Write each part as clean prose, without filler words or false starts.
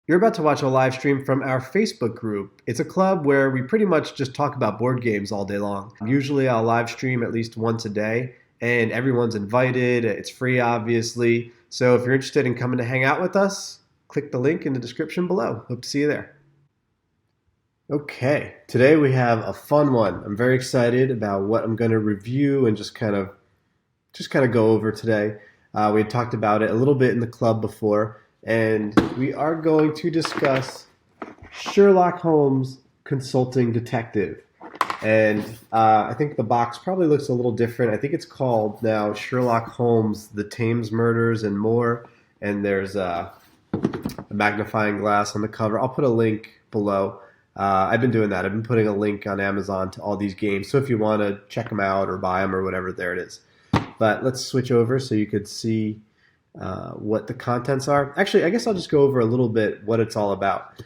You're about to watch a live stream from our Facebook group. It's a club where we pretty much just talk about board games all day long. Usually I'll live stream at least once a day, and everyone's invited. It's free, obviously. So if you're interested in coming to hang out with us, click the link in the description below. Hope to see you there. Okay, today we have a fun one. I'm very excited about what I'm going to review and just kind of go over today. We had talked about it a little bit in the club before, and we are going to discuss Sherlock Holmes Consulting Detective. And I think the box probably looks a little different. I think it's called now Sherlock Holmes: The Thames Murders and More. And there's a magnifying glass on the cover. I'll put a link below. I've been doing that. I've been putting a link on Amazon to all these games. So if you want to check them out or buy them or whatever, there it is. But let's switch over so you could see what the contents are. Actually, I guess I'll just go over a little bit what it's all about.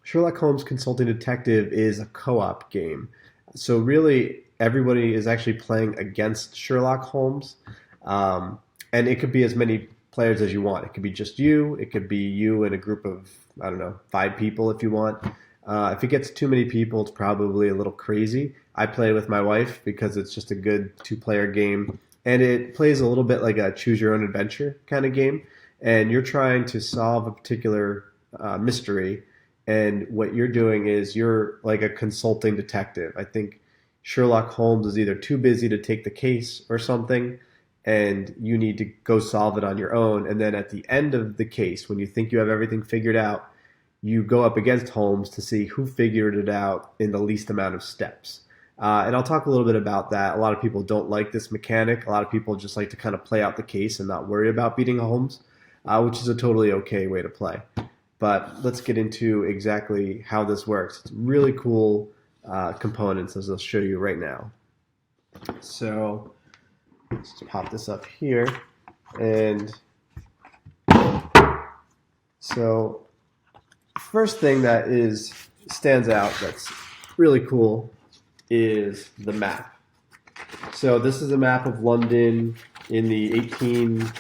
Sherlock Holmes Consulting Detective is a co-op game. So really, everybody is actually playing against Sherlock Holmes. And it could be as many players as you want. It could be just you. It could be you and a group of, I don't know, 5 people if you want. If it gets too many people, it's probably a little crazy. I play with my wife because it's just a good 2-player game. And it plays a little bit like a choose-your-own-adventure kind of game. And you're trying to solve a particular mystery. And what you're doing is you're like a consulting detective. I think Sherlock Holmes is either too busy to take the case or something, and you need to go solve it on your own. And then at the end of the case, when you think you have everything figured out, you go up against Holmes to see who figured it out in the least amount of steps. And I'll talk a little bit about that. A lot of people don't like this mechanic. A lot of people just like to kind of play out the case and not worry about beating Holmes, which is a totally okay way to play. But let's get into exactly how this works. It's really cool components, as I'll show you right now. So let's just pop this up here. And so first thing that stands out that's really cool is the map. So this is a map of London in the 1890s,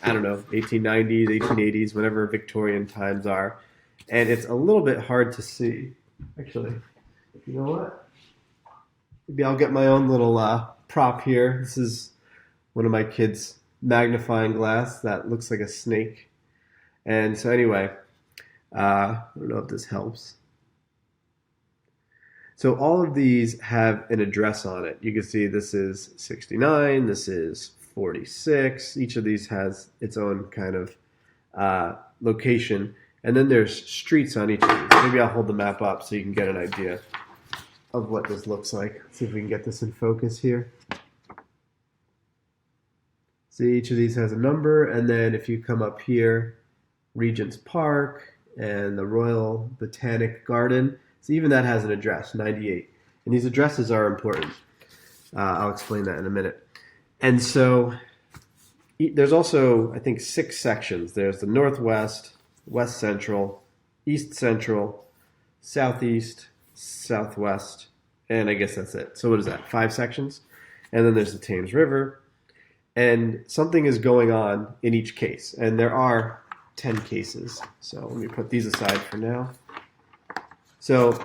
1880s, whenever Victorian times are. And it's a little bit hard to see. Actually, you know what? Maybe I'll get my own little prop here. This is one of my kids' magnifying glass that looks like a snake. And so anyway, I don't know if this helps. So all of these have an address on it. You can see this is 69, this is 46. Each of these has its own kind of location. And then there's streets on each of these. Maybe I'll hold the map up so you can get an idea of what this looks like. Let's see if we can get this in focus here. See, each of these has a number. And then if you come up here, Regent's Park and the Royal Botanic Garden. So even that has an address, 98. And these addresses are important. I'll explain that in a minute. And so there's also, I think, 6 sections. There's the Northwest, West Central, East Central, Southeast, Southwest, and I guess that's it. So what is that, 5 sections? And then there's the Thames River. And something is going on in each case. And there are 10 cases. So let me put these aside for now. So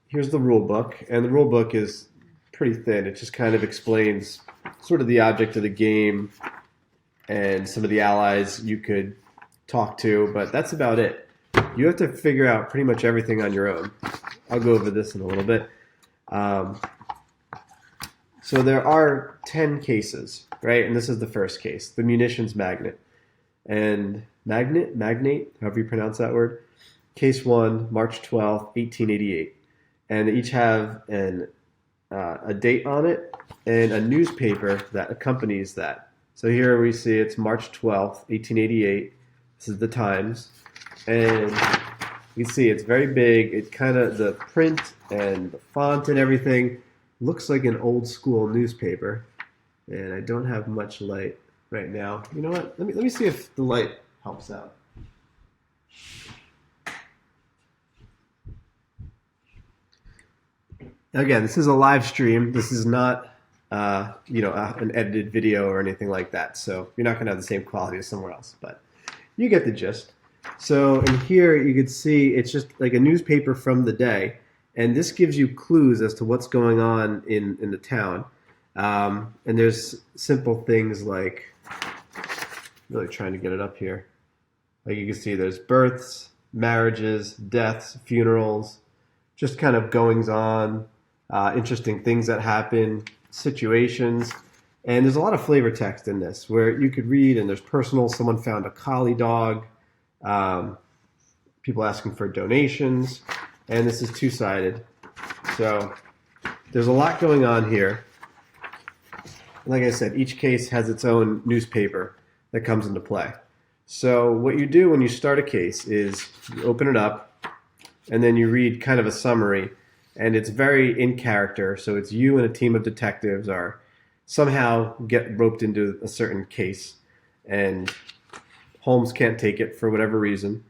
here's the rule book, and the rule book is pretty thin. It just kind of explains sort of the object of the game and some of the allies you could talk to, but that's about it. You have to figure out pretty much everything on your own. I'll go over this in a little bit. So there are 10 cases, right? And this is the first case, the munitions magnet. And magnate, however you pronounce that word. Case 1, March 12th, 1888. And they each have a date on it and a newspaper that accompanies that. So here we see it's March 12th, 1888. This is the Times. And you can see it's very big. It kind of, the print and the font and everything looks like an old school newspaper. And I don't have much light right now. You know what? Let me see if the light helps out. Again, this is a live stream. This is not, an edited video or anything like that. So you're not going to have the same quality as somewhere else, but you get the gist. So in here, you can see it's just like a newspaper from the day, and this gives you clues as to what's going on in the town. And there's simple things like, really trying to get it up here. Like you can see, there's births, marriages, deaths, funerals, just kind of goings on, interesting things that happen, situations. And there's a lot of flavor text in this where you could read, and there's personal, someone found a collie dog, um, people asking for donations, and this is two-sided. So there's a lot going on here. Like I said, each case has its own newspaper that comes into play. So what you do when you start a case is you open it up, and then you read kind of a summary, and it's very in character. So it's you and a team of detectives are somehow get roped into a certain case, and Holmes can't take it for whatever reason.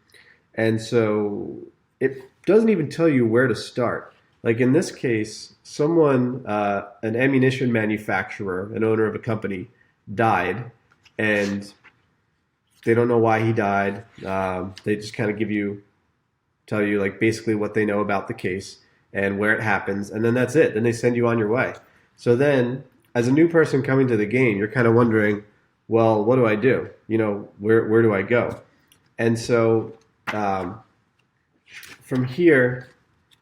And so it doesn't even tell you where to start. Like in this case, someone, an ammunition manufacturer, an owner of a company, died, and they don't know why he died. They just kind of tell you like basically what they know about the case and where it happens, and then that's it. Then they send you on your way. So then, as a new person coming to the game, you're kind of wondering, well, what do I do? Where do I go? And so from here,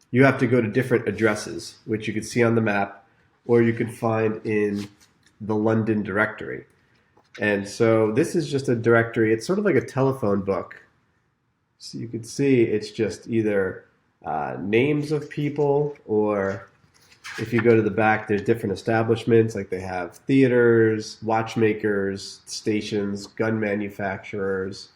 you have to go to different addresses, which you can see on the map, or you can find in the London directory. And so this is just a directory. It's sort of like a telephone book. So you can see it's just either names of people, or if you go to the back, there's different establishments. Like they have theaters, watchmakers, stations, gun manufacturers,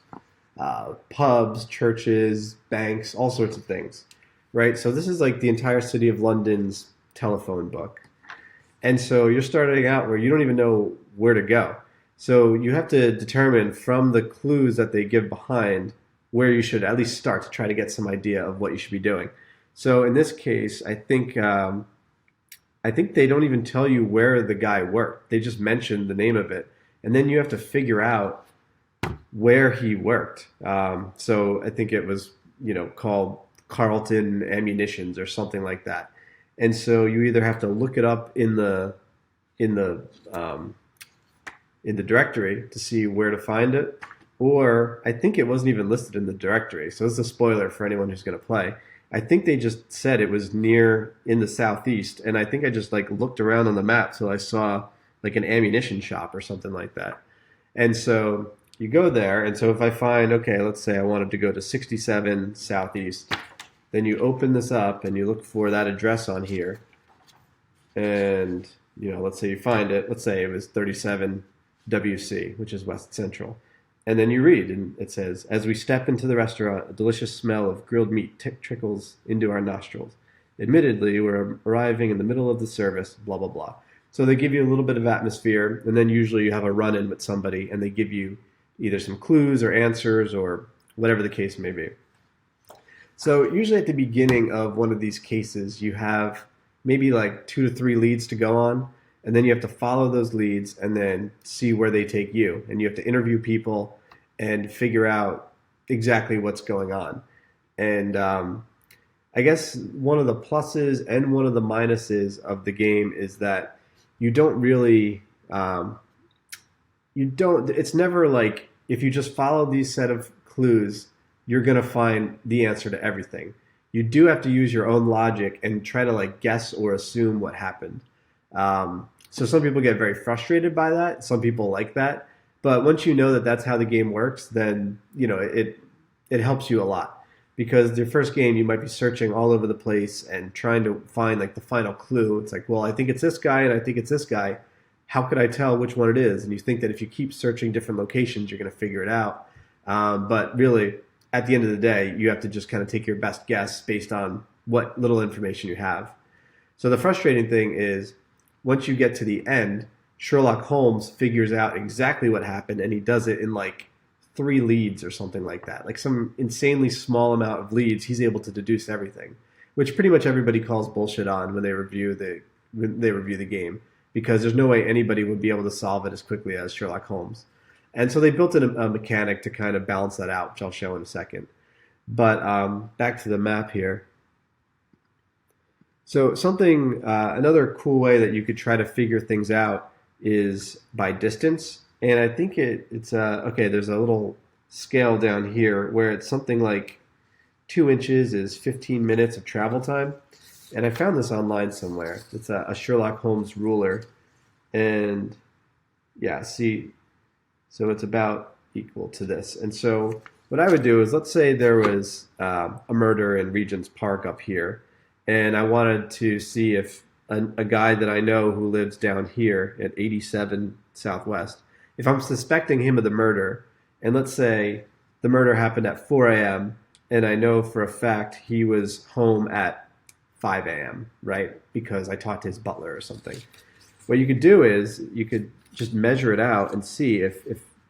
pubs, churches, banks, all sorts of things, right? So this is like the entire city of London's telephone book. And so you're starting out where you don't even know where to go. So you have to determine from the clues that they give behind where you should at least start to try to get some idea of what you should be doing. So in this case, I think they don't even tell you where the guy worked. They just mention the name of it, and then you have to figure out where he worked. So I think it was called Carlton Ammunitions or something like that. And so you either have to look it up in the directory to see where to find it, or I think it wasn't even listed in the directory. So it's a spoiler for anyone who's going to play. I think they just said it was near in the southeast, and I think I just like looked around on the map till I saw like an ammunition shop or something like that. And so you go there, and so if I find, okay, let's say I wanted to go to 67 Southeast, then you open this up and you look for that address on here, and let's say you find it. Let's say it was 37 WC, which is West Central. And then you read, and it says, as we step into the restaurant, a delicious smell of grilled meat trickles into our nostrils. Admittedly, we're arriving in the middle of the service, blah, blah, blah. So they give you a little bit of atmosphere, and then usually you have a run-in with somebody, and they give you either some clues or answers or whatever the case may be. So usually at the beginning of one of these cases, you have maybe like 2 to 3 leads to go on, and then you have to follow those leads and then see where they take you. And you have to interview people and figure out exactly what's going on. And I guess one of the pluses and one of the minuses of the game is that you don't really, it's never like if you just follow these set of clues, you're going to find the answer to everything. You do have to use your own logic and try to like guess or assume what happened. So some people get very frustrated by that. Some people like that. But once you know that that's how the game works, then it helps you a lot. Because the first game, you might be searching all over the place and trying to find like the final clue. It's like, well, I think it's this guy and I think it's this guy. How could I tell which one it is? And you think that if you keep searching different locations, you're going to figure it out. But really, at the end of the day, you have to just kind of take your best guess based on what little information you have. So the frustrating thing is, once you get to the end, Sherlock Holmes figures out exactly what happened, and he does it in like 3 leads or something like that. Like some insanely small amount of leads, he's able to deduce everything, which pretty much everybody calls bullshit on when they review the game, because there's no way anybody would be able to solve it as quickly as Sherlock Holmes. And so they built in a mechanic to kind of balance that out, which I'll show in a second. But back to the map here. So another cool way that you could try to figure things out is by distance. And I think it's okay. There's a little scale down here where it's something like 2 inches is 15 minutes of travel time. And I found this online somewhere. It's a Sherlock Holmes ruler, and yeah, see, so it's about equal to this. And so what I would do is, let's say there was a murder in Regent's Park up here, and I wanted to see if a guy that I know who lives down here at 87 Southwest, if I'm suspecting him of the murder, and let's say the murder happened at 4 a.m., and I know for a fact he was home at 5 a.m., right? Because I talked to his butler or something. What you could do is you could just measure it out and see if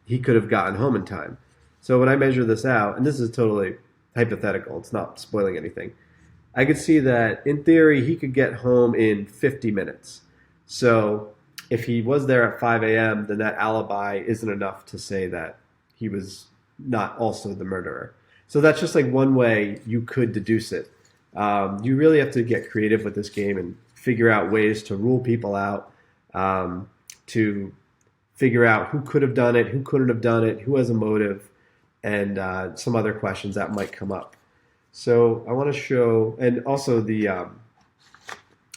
he could have gotten home in time. So when I measure this out, and this is totally hypothetical, it's not spoiling anything, I could see that in theory he could get home in 50 minutes. So if he was there at 5 a.m., then that alibi isn't enough to say that he was not also the murderer. So that's just like one way you could deduce it. You really have to get creative with this game and figure out ways to rule people out, to figure out who could have done it, who couldn't have done it, who has a motive, and some other questions that might come up. So I want to show, and also the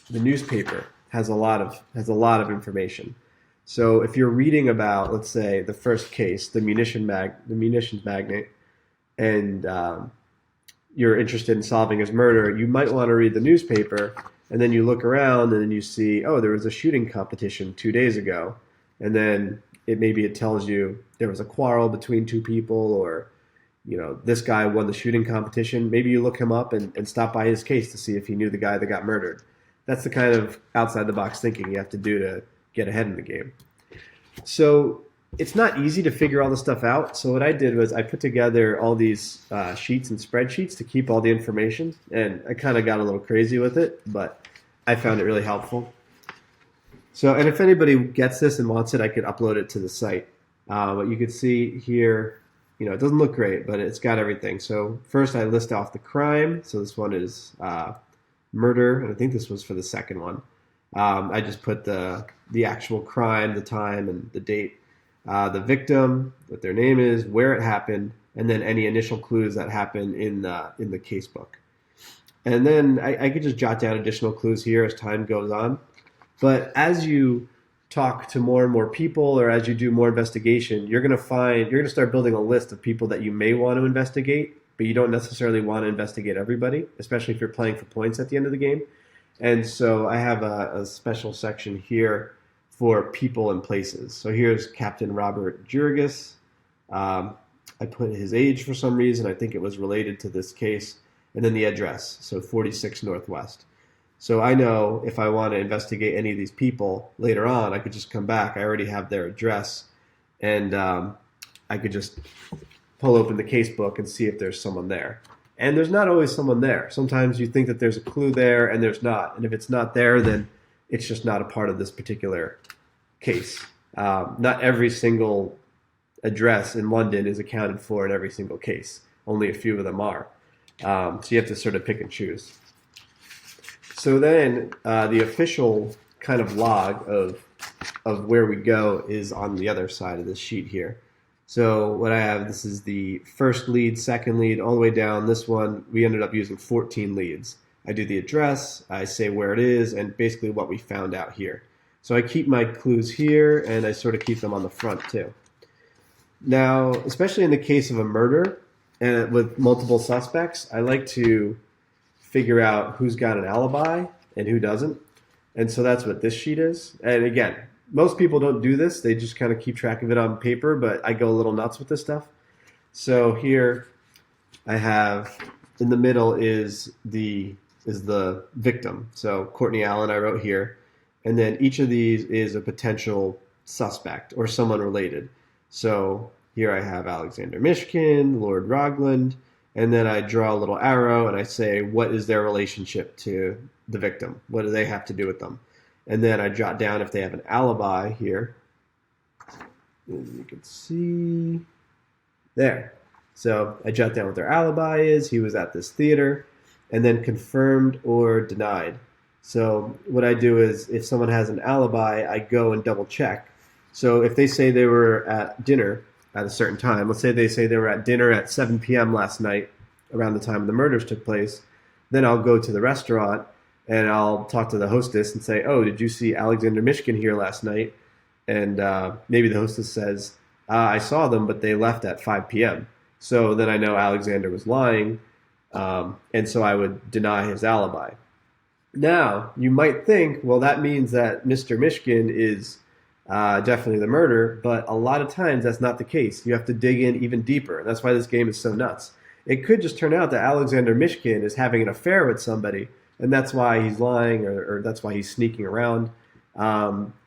newspaper has a lot of information. So if you're reading about, let's say, the first case, the munitions magnate, and you're interested in solving his murder, you might want to read the newspaper, and then you look around and then you see, oh, there was a shooting competition 2 days ago, and then it tells you there was a quarrel between two people, or this guy won the shooting competition. Maybe you look him up and stop by his case to see if he knew the guy that got murdered. That's the kind of outside the box thinking you have to do to get ahead in the game. So it's not easy to figure all this stuff out. So what I did was I put together all these sheets and spreadsheets to keep all the information, and I kind of got a little crazy with it, but I found it really helpful. So, and if anybody gets this and wants it, I could upload it to the site. But you can see here, it doesn't look great, but it's got everything. So first I list off the crime. So this one is murder, and I think this was for the second one. I just put the actual crime, the time, and the date. The victim, what their name is, where it happened, and then any initial clues that happen in the case book. And then I could just jot down additional clues here as time goes on. But as you talk to more and more people, or as you do more investigation, you're going to start building a list of people that you may want to investigate, but you don't necessarily want to investigate everybody, especially if you're playing for points at the end of the game. And so I have a special section here for people and places. So here's Captain Robert Jurgis. I put his age for some reason. I think it was related to this case. And then the address, so 46 Northwest. So I know if I want to investigate any of these people later on, I could just come back. I already have their address, and I could just pull open the case book and see if there's someone there. And there's not always someone there. Sometimes you think that there's a clue there, and there's not. And if it's not there, then it's just not a part of this particular case. Not every single address in London is accounted for in every single case. Only a few of them are. So you have to sort of pick and choose. So then the official kind of log of where we go is on the other side of this sheet here. So what I have, this is the first lead, second lead, all the way down. This one, we ended up using 14 leads. I do the address, I say where it is, and basically what we found out here. So I keep my clues here, and I sort of keep them on the front too. Now, especially in the case of a murder and with multiple suspects, I like to figure out who's got an alibi and who doesn't. And so that's what this sheet is. And again, most people don't do this. They just kind of keep track of it on paper, but I go a little nuts with this stuff. So here I have, in the middle is the victim. So Courtney Allen, I wrote here. And then each of these is a potential suspect or someone related. So here I have Alexander Mishkin, Lord Rogland, and then I draw a little arrow and I say, what is their relationship to the victim? What do they have to do with them? And then I jot down if they have an alibi here. As you can see there. So I jot down what their alibi is. He was at this theater, and then confirmed or denied. So what I do is if someone has an alibi, I go and double check. So if they say they were at dinner at a certain time, let's say they were at dinner at 7 p.m. last night, around the time the murders took place, then I'll go to the restaurant and I'll talk to the hostess and say, "Oh, did you see Alexander Mishkin here last night?" And maybe the hostess says, "I saw them, but they left at 5 p.m." So then I know Alexander was lying, and so I would deny his alibi. Now, you might think, well, that means that Mr. Mishkin is definitely the murderer, but a lot of times that's not the case. You have to dig in even deeper. That's why this game is so nuts. It could just turn out that Alexander Mishkin is having an affair with somebody, and that's why he's lying, or that's why he's sneaking around.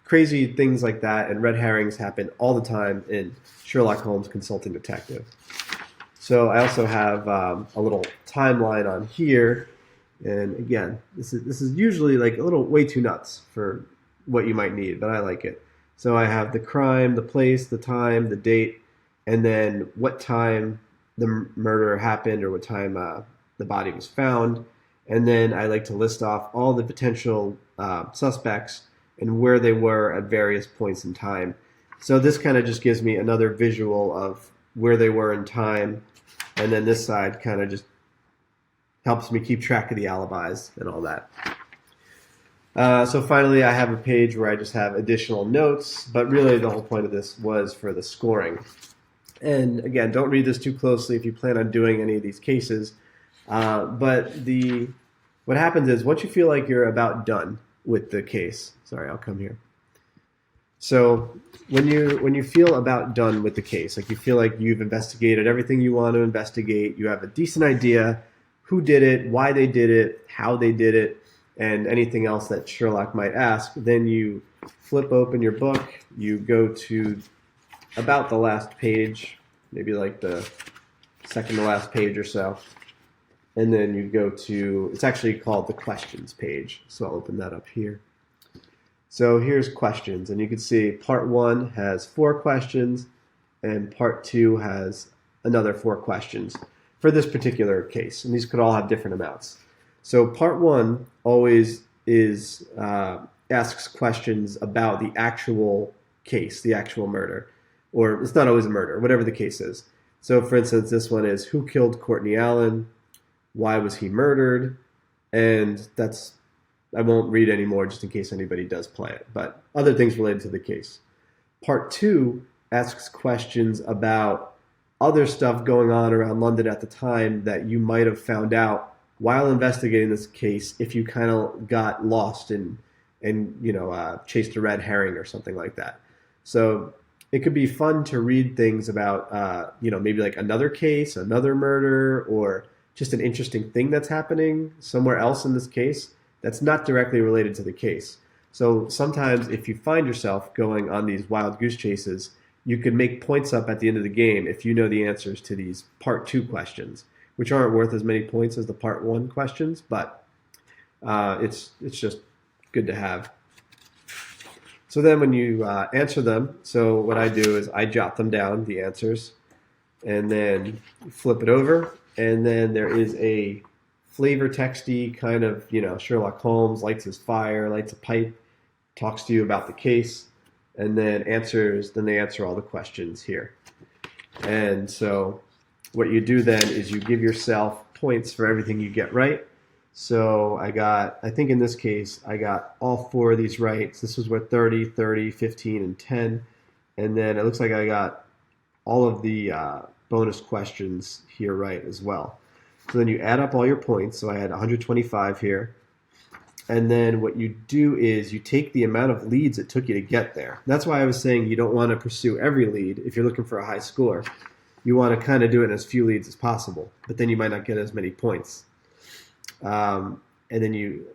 Crazy things like that, and red herrings happen all the time in Sherlock Holmes Consulting Detective. So I also have a little timeline on here. And again, this is usually like a little way too nuts for what you might need, but I like it. So I have the crime, the place, the time, the date, and then what time the murder happened or what time the body was found. And then I like to list off all the potential suspects and where they were at various points in time. So this kind of just gives me another visual of where they were in time. And then this side kind of just helps me keep track of the alibis and all that. So finally, I have a page where I just have additional notes, but really the whole point of this was for the scoring. And again, don't read this too closely if you plan on doing any of these cases. But what happens is once you feel like you're about done with the case, sorry, I'll come here. So when you feel about done with the case, like you feel like you've investigated everything you want to investigate, you have a decent idea who did it, why they did it, how they did it, and anything else that Sherlock might ask, then you flip open your book, you go to about the last page, maybe like the second to last page or so, and then you go to, it's actually called the questions page, so I'll open that up here. So here's questions, and you can see part 1 has 4 questions, and part 2 has another 4 questions for this particular case, and these could all have different amounts. So part 1 always asks questions about the actual case, the actual murder, or it's not always a murder, whatever the case is. So for instance, this one is who killed Courtney Allen, why was he murdered, and that's, I won't read anymore just in case anybody does play it, but other things related to the case. Part 2 asks questions about other stuff going on around London at the time that you might have found out while investigating this case if you kind of got lost and chased a red herring or something like that. So it could be fun to read things about, maybe like another case, another murder, or just an interesting thing that's happening somewhere else in this case that's not directly related to the case. So sometimes if you find yourself going on these wild goose chases, you could make points up at the end of the game if you know the answers to these part 2 questions, which aren't worth as many points as the part 1 questions, but it's just good to have. So then when you answer them, so what I do is I jot them down, the answers, and then flip it over, and then there is a flavor texty kind of, Sherlock Holmes lights his fire, lights a pipe, talks to you about the case, and then they answer all the questions here. And so what you do then is you give yourself points for everything you get right. So I think in this case, I got all 4 of these right. So this was where 30, 30, 15, and 10. And then it looks like I got all of the bonus questions here right as well. So then you add up all your points. So I had 125 here. And then what you do is you take the amount of leads it took you to get there. That's why I was saying you don't want to pursue every lead if you're looking for a high score. You want to kind of do it in as few leads as possible, but then you might not get as many points. And then you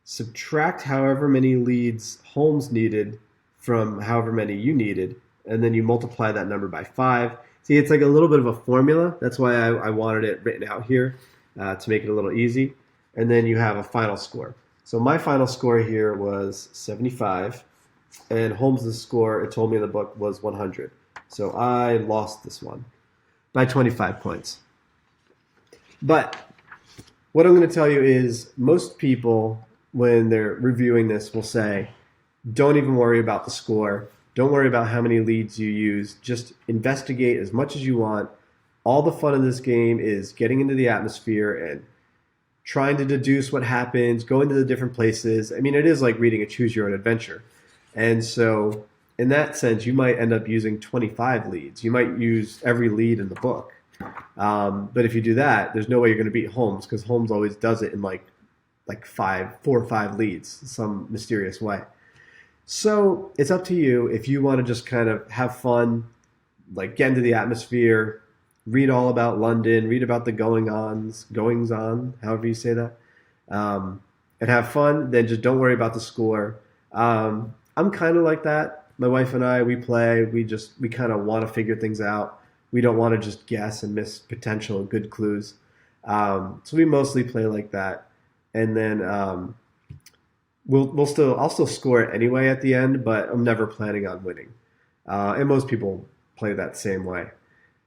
subtract however many leads Holmes needed from however many you needed, and then you multiply that number by 5. See, it's like a little bit of a formula. That's why I wanted it written out here to make it a little easy. And then you have a final score. So my final score here was 75. and Holmes' score, it told me in the book, was 100. So I lost this one by 25 points. But what I'm going to tell you is most people, when they're reviewing this, will say, don't even worry about the score. Don't worry about how many leads you use. Just investigate as much as you want. All the fun in this game is getting into the atmosphere and trying to deduce what happens, going to the different places. I mean, it is like reading a choose your own adventure. And so, in that sense, you might end up using 25 leads. You might use every lead in the book. But if you do that, there's no way you're going to beat Holmes because Holmes always does it in like 4 or 5 leads, some mysterious way. So it's up to you if you want to just kind of have fun, like get into the atmosphere, read all about London, read about the goings on, however you say that, and have fun. Then just don't worry about the score. I'm kind of like that. My wife and I, we play. We kind of want to figure things out. We don't want to just guess and miss potential good clues. So we mostly play like that, and then I'll still score it anyway at the end, but I'm never planning on winning. And most people play that same way.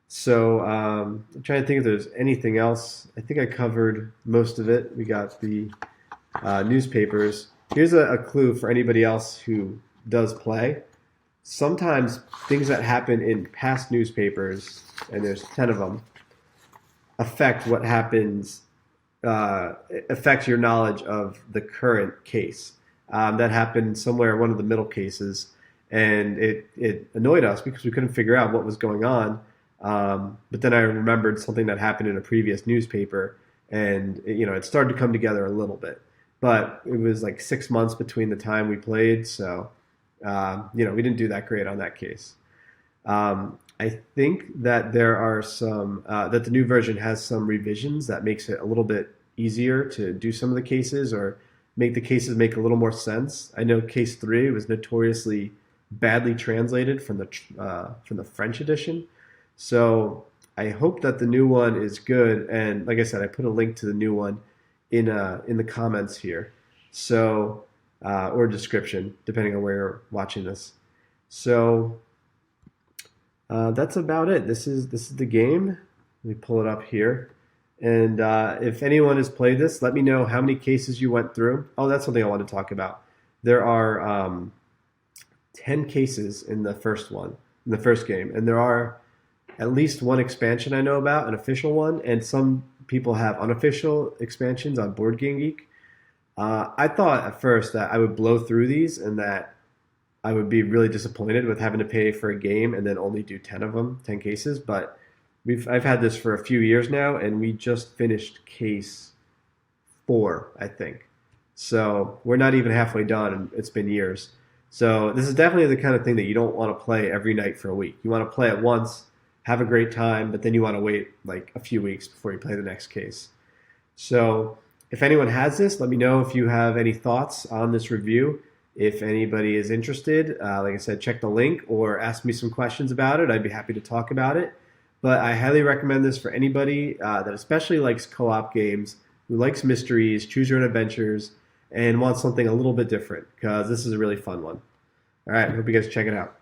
So I'm trying to think if there's anything else. I think I covered most of it. We got the newspapers. Here's a clue for anybody else who does play. Sometimes things that happen in past newspapers, and there's 10 of them, affect what happens, affects your knowledge of the current case. That happened somewhere, one of the middle cases, and it annoyed us because we couldn't figure out what was going on. But then I remembered something that happened in a previous newspaper, and it started to come together a little bit. But it was like 6 months between the time we played, so we didn't do that great on that case. I think that there are some that the new version has some revisions that makes it a little bit easier to do some of the cases or make the cases make a little more sense. I know case 3 was notoriously badly translated from the French edition, so I hope that the new one is good. And like I said, I put a link to the new one in the comments here, so or description depending on where you're watching this. So that's about it. This is the game. Let me pull it up here. And if anyone has played this, let me know how many cases you went through. Oh, that's something I want to talk about. There are 10 cases in the first game, and there are at least one expansion I know about, an official one, and some people have unofficial expansions on Board Game Geek. I thought at first that I would blow through these and that I would be really disappointed with having to pay for a game and then only do 10 of them, 10 cases. But I've had this for a few years now, and we just finished case 4, I think. So we're not even halfway done, and it's been years. So this is definitely the kind of thing that you don't want to play every night for a week. You want to play it once, have a great time, but then you want to wait like a few weeks before you play the next case. So if anyone has this, let me know if you have any thoughts on this review. If anybody is interested, like I said, check the link or ask me some questions about it. I'd be happy to talk about it. But I highly recommend this for anybody that especially likes co-op games, who likes mysteries, choose your own adventures, and wants something a little bit different, because this is a really fun one. All right, I hope you guys check it out.